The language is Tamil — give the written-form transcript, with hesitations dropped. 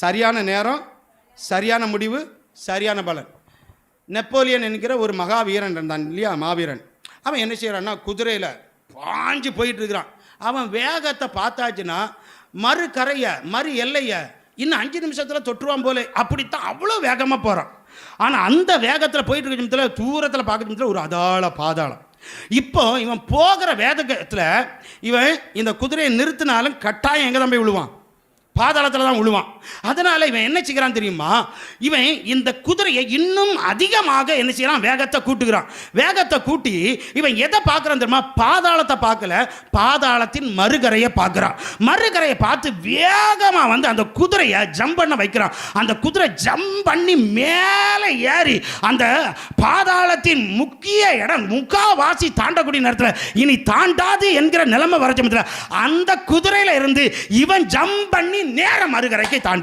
சரியான நேரம், சரியான முடிவு, சரியான பலன். நெப்போலியன் என்கிற ஒரு மகாவீரன் இருந்தான் இல்லையா, மாவீரன். அவன் என்ன செய்கிறான்னா, குதிரையில் பாஞ்சு போயிட்டு இருக்கிறான். அவன் வேகத்தை பார்த்தாச்சுன்னா மறு கரையை, மறு எல்லையை இன்னும் 5 நிமிஷத்தில் தொற்றுவான் போல. அப்படித்தான் அவ்வளோ வேகமாக போகிறான். ஆனால் அந்த வேகத்தில் போயிட்டு இருக்க நிமிஷத்தில் தூரத்தில் பார்க்குற நிமிஷத்தில் ஒரு அதாள பாதாளம். இப்போ இவன் போகிற வேகத்தில் இவன் இந்த குதிரையை நிறுத்தினாலும் கட்டாயம் எங்கே தான் போய் விழுவான்? பாதாளத்தில் தான் விழுவான். அதனால் இவன் என்ன செய்கிறான் தெரியுமா? இவன் இந்த குதிரையை இன்னும் அதிகமாக என்ன செய்யறான்? வேகத்தை கூட்டுகிறான். வேகத்தை கூட்டி இவன் எதை பார்க்குறான் தெரியுமா? பாதாளத்தை பார்க்கல, பாதாளத்தின் மறுகரையை பார்க்குறான். மறுகரையை பார்த்து வேகமாக வந்து அந்த குதிரையை ஜம்ப் பண்ண வைக்கிறான். அந்த குதிரை ஜம்ப் பண்ணி மேலே ஏறி அந்த பாதாளத்தின் முக்கிய இடம், முக்காவாசி தாண்டக்கூடிய நேரத்தில் இனி தாண்டாது என்கிற நிலைமை வர சமயத்தில் அந்த குதிரையில் இருந்து இவன் ஜம்ப் பண்ணி நேர மறுகரைக்கு தாண்டி